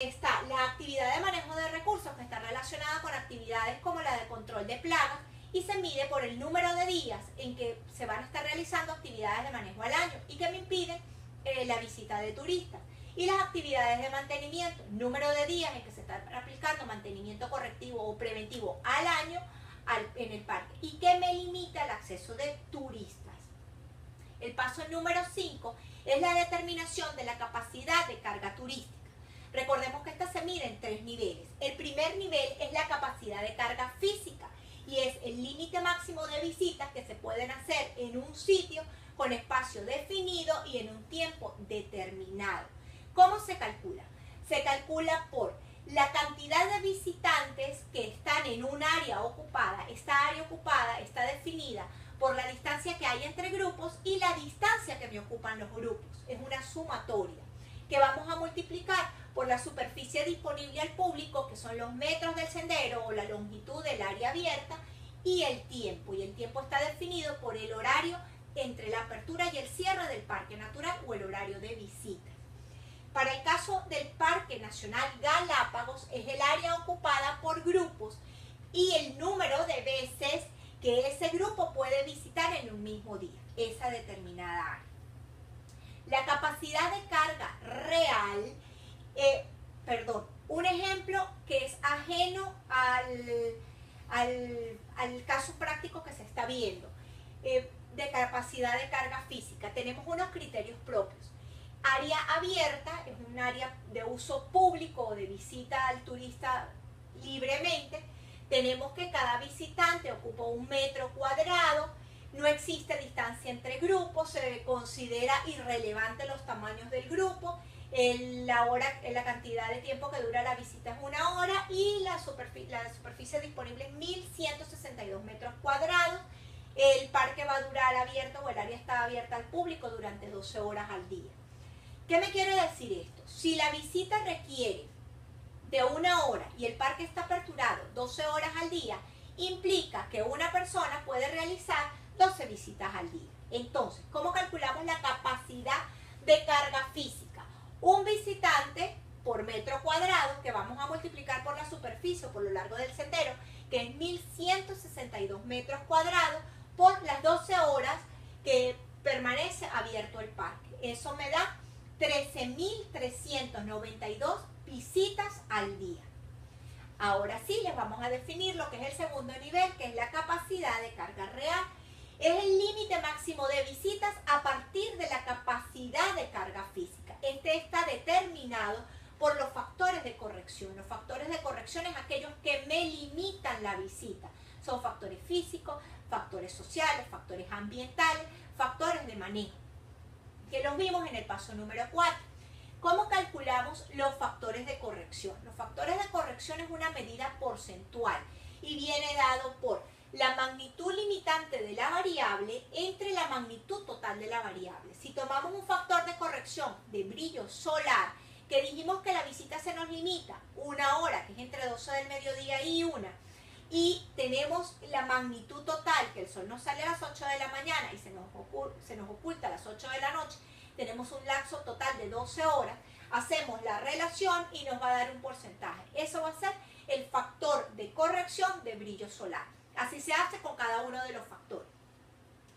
Está la actividad de manejo de recursos, que está relacionada con actividades como la de control de plagas y se mide por el número de días en que se van a estar realizando actividades de manejo al año y que me impiden la visita de turistas. Y las actividades de mantenimiento, número de días en que se está aplicando mantenimiento correctivo o preventivo al año en el parque y que me limita el acceso de turistas. El paso número 5 es la determinación de la capacidad de carga turística. Recordemos que esta se mide en 3 niveles. El primer nivel es la capacidad de carga física y es el límite máximo de visitas que se pueden hacer en un sitio con espacio definido y en un tiempo determinado. ¿Cómo se calcula? Se calcula por la cantidad de visitantes que están en un área ocupada. Esta área ocupada está definida por la distancia que hay entre grupos y la distancia que me ocupan los grupos. Es una sumatoria que vamos a multiplicar por la superficie disponible al público, que son los metros del sendero o la longitud del área abierta, y el tiempo. Y el tiempo está definido por el horario entre la apertura y el cierre del parque natural o el horario de visita. Para el caso del Parque Nacional Galápagos, es el área ocupada por grupos y el número de veces que ese grupo puede visitar en un mismo día, esa determinada área. La capacidad de carga real, un ejemplo que es ajeno al caso práctico que se está viendo, de capacidad de carga física. Tenemos unos criterios propios. Área abierta es un área de uso público o de visita al turista libremente. Tenemos que cada visitante ocupa 1 metro cuadrado, no existe distancia entre grupos, se considera irrelevante los tamaños del grupo, la cantidad de tiempo que dura la visita es 1 hora y la superficie disponible es 1162 metros cuadrados. El parque va a durar abierto o el área está abierta al público durante 12 horas al día. ¿Qué me quiere decir esto? Si la visita requiere de 1 hora y el parque está aperturado 12 horas al día, implica que una persona puede realizar 12 visitas al día. Entonces, ¿cómo calculamos la capacidad de carga física? Un visitante por metro cuadrado, que vamos a multiplicar por la superficie o por lo largo del sendero, que es 1162 metros cuadrados, por las 12 horas que permanece abierto el parque. Eso me da 13.392 visitas al día. Ahora sí, les vamos a definir lo que es el segundo nivel, que es la capacidad de carga real. Es el límite máximo de visitas a partir de la capacidad de carga física. Este está determinado por los factores de corrección. Los factores de corrección es aquellos que me limitan la visita. Son factores físicos, factores sociales, factores ambientales, factores de manejo, que los vimos en el paso número 4. ¿Cómo calculamos los factores de corrección? Los factores de corrección es una medida porcentual y viene dado por la magnitud limitante de la variable entre la magnitud total de la variable. Si tomamos un factor de corrección de brillo solar, que dijimos que la visita se nos limita 1 hora, que es entre 12 del mediodía y 1, y tenemos la magnitud total, que el sol nos sale a las 8 de la mañana y se nos oculta a las 8 de la noche, tenemos un lapso total de 12 horas, hacemos la relación y nos va a dar un porcentaje. Eso va a ser el factor de corrección de brillo solar. Así se hace con cada uno de los factores.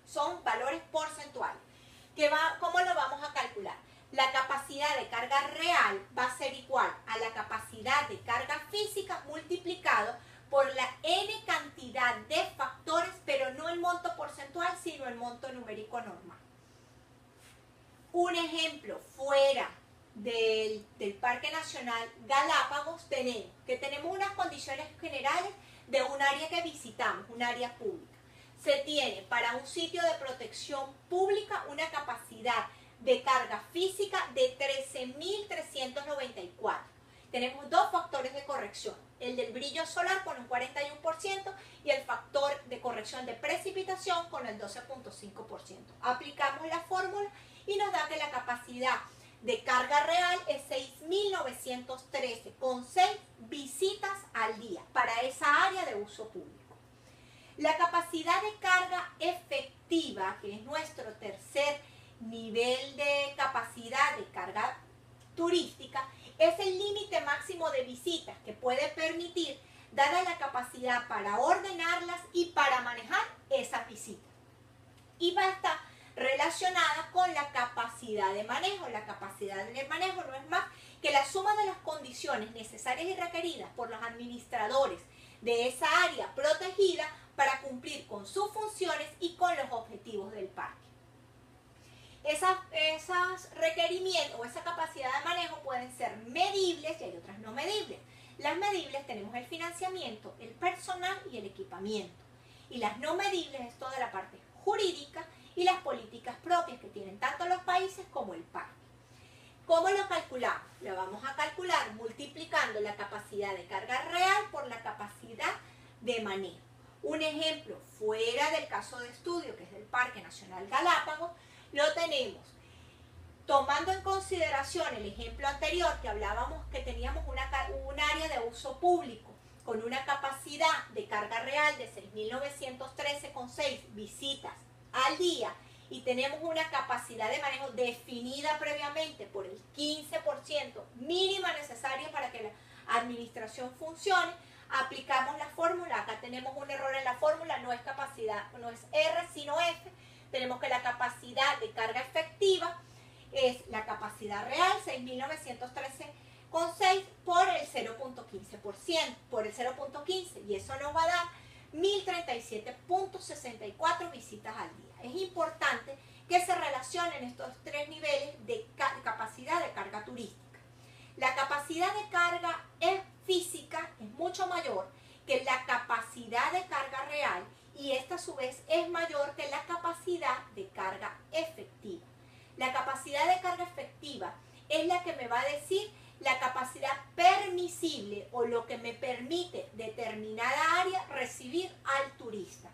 Son valores porcentuales. ¿Cómo lo vamos a calcular? La capacidad de carga real va a ser igual a la capacidad de carga física multiplicado por la n cantidad de factores, pero no el monto porcentual, sino el monto numérico normal. Un ejemplo fuera del Parque Nacional Galápagos, tenemos unas condiciones generales de un área que visitamos, un área pública. Se tiene para un sitio de protección pública una capacidad de carga física de 13.394. Tenemos 2 factores de corrección, el del brillo solar con un 41% y el factor de corrección de precipitación con el 12.5%. Aplicamos la fórmula y nos da que la capacidad de carga real es 6.913, con 6 visitas al día para esa área de uso público. La capacidad de carga efectiva, que es nuestro tercer nivel de capacidad de carga turística, es el límite máximo de visitas que puede permitir, dada la capacidad para ordenarlas y para manejar esas visitas. Y va a estar relacionada con la capacidad de manejo. La capacidad de manejo no es más que la suma de las condiciones necesarias y requeridas por los administradores de esa área protegida para cumplir con sus funciones y con los objetivos del parque. Esos requerimientos o esa capacidad de manejo pueden ser medibles y hay otras no medibles. Las medibles tenemos el financiamiento, el personal y el equipamiento. Y las no medibles es toda la parte jurídica y las políticas propias que tienen tanto los países como el parque. ¿Cómo lo calculamos? Lo vamos a calcular multiplicando la capacidad de carga real por la capacidad de manejo. Un ejemplo fuera del caso de estudio, que es del Parque Nacional Galápagos, lo tenemos tomando en consideración el ejemplo anterior que hablábamos que teníamos un área de uso público con una capacidad de carga real de 6.913,6 visitas al día y tenemos una capacidad de manejo definida previamente por el 15% mínima necesaria para que la administración funcione, aplicamos la fórmula. Acá tenemos un error en la fórmula, no es capacidad, no es R sino F. Tenemos que la capacidad de carga efectiva es la capacidad real, 6.913,6 por el 0.15%, por el 0.15, y eso nos va a dar 1.037.64 visitas al día. Es importante que se relacionen estos tres niveles de capacidad de carga turística. La capacidad de carga física es mucho mayor que la capacidad de carga real y esta a su vez es mayor que la capacidad de carga efectiva. La capacidad de carga efectiva es la que me va a decir la capacidad permisible o lo que me permite determinada área recibir al turista.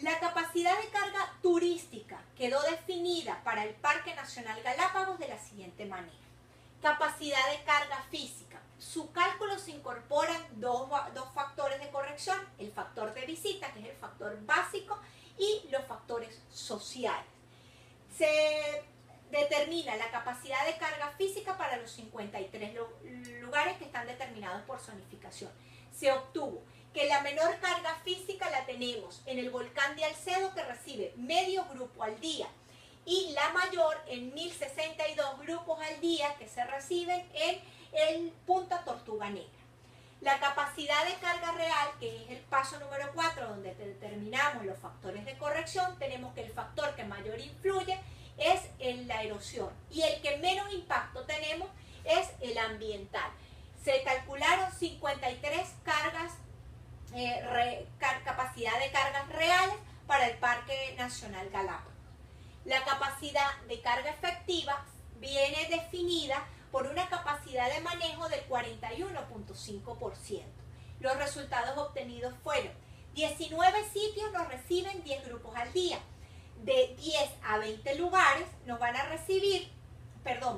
La capacidad de carga turística quedó definida para el Parque Nacional Galápagos de la siguiente manera. Capacidad de carga física. Su cálculo se incorporan dos factores de corrección, el factor de visita, que es el factor básico, y los factores sociales. Se determina la capacidad de carga física para los 53 lugares que están determinados por zonificación. Se obtuvo que la menor carga física la tenemos en el volcán de Alcedo, que recibe medio grupo al día, y la mayor en 1.062 grupos al día que se reciben en el Punta Tortuga Negra. La capacidad de carga real, que es el paso número 4, donde determinamos los factores de corrección, tenemos que el factor que mayor influye es la erosión y el que menos impacto tenemos es el ambiental. Se calcularon 53 capacidad de cargas reales para el Parque Nacional Galápagos. La capacidad de carga efectiva viene definida por una capacidad de manejo del 41.5%. Los resultados obtenidos fueron 19 sitios nos reciben 10 grupos al día. De 10 a 20 lugares nos van a recibir,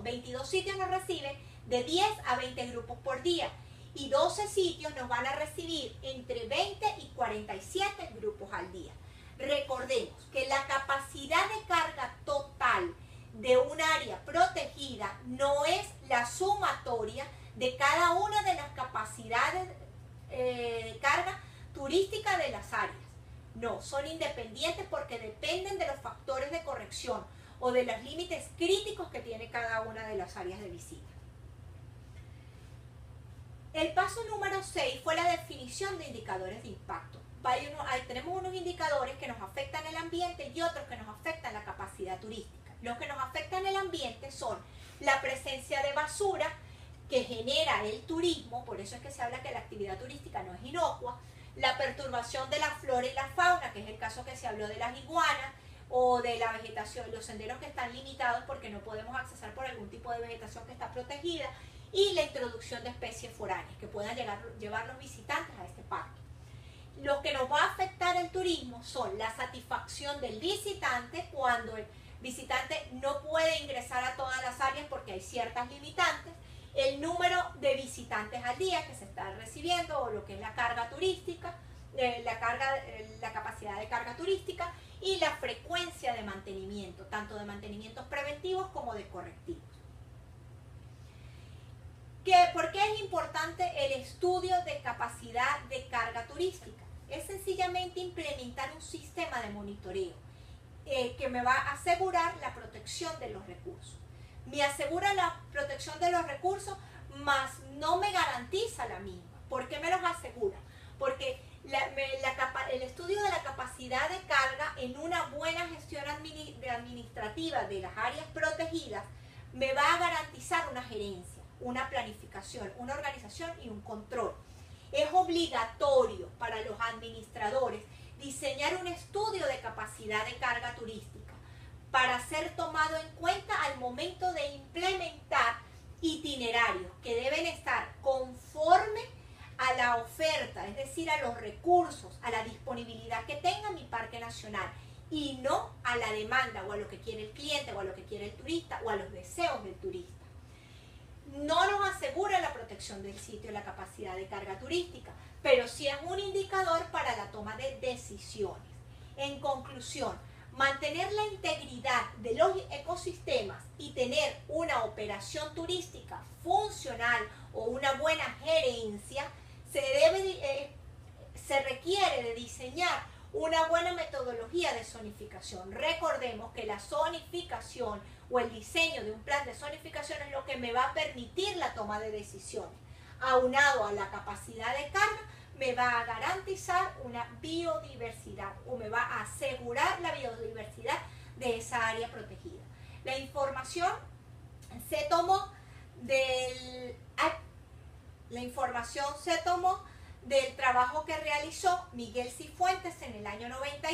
22 sitios nos reciben de 10 a 20 grupos por día. Y 12 sitios nos van a recibir entre 20 y 47 grupos al día. Recordemos que la capacidad de carga total de un área protegida no es la sumatoria de cada una de las capacidades de carga turística de las áreas. No, son independientes porque dependen de los factores de corrección o de los límites críticos que tiene cada una de las áreas de visita. El paso número 6 fue la definición de indicadores de impacto. Tenemos unos indicadores que nos afectan el ambiente y otros que nos afectan la capacidad turística. Los que nos afectan el ambiente son la presencia de basura que genera el turismo, por eso es que se habla que la actividad turística no es inocua, la perturbación de la flora y la fauna, que es el caso que se habló de las iguanas, o de la vegetación, los senderos que están limitados porque no podemos accesar por algún tipo de vegetación que está protegida, y la introducción de especies foráneas que puedan llevar los visitantes a este parque. Lo que nos va a afectar el turismo son la satisfacción del visitante cuando el visitante no puede ingresar a todas las áreas porque hay ciertas limitantes, el número de visitantes al día que se está recibiendo o lo que es la carga turística, la capacidad de carga turística y la frecuencia de mantenimiento, tanto de mantenimientos preventivos como de correctivos. ¿Por qué es importante el estudio de capacidad de carga turística? Es sencillamente implementar un sistema de monitoreo que me va a asegurar la protección de los recursos. Me asegura la protección de los recursos, mas no me garantiza la misma. ¿Por qué me los asegura? Porque el estudio de la capacidad de carga en una buena gestión administrativa de las áreas protegidas me va a garantizar una gerencia, una planificación, una organización y un control. Es obligatorio para los administradores diseñar un estudio de capacidad de carga turística para ser tomado en cuenta al momento de implementar itinerarios que deben estar conforme a la oferta, es decir, a los recursos, a la disponibilidad que tenga mi parque nacional y no a la demanda o a lo que quiere el cliente o a lo que quiere el turista o a los deseos del turista. No nos asegura la protección del sitio y la capacidad de carga turística, pero sí es un indicador para la toma de decisiones. En conclusión, mantener la integridad de los ecosistemas y tener una operación turística funcional o una buena gerencia se requiere de diseñar una buena metodología de zonificación. Recordemos que la zonificación o el diseño de un plan de zonificación es lo que me va a permitir la toma de decisiones. Aunado a la capacidad de carga, me va a garantizar una biodiversidad o me va a asegurar la biodiversidad de esa área protegida. La información se tomó del trabajo que realizó Miguel Cifuentes en el año 90.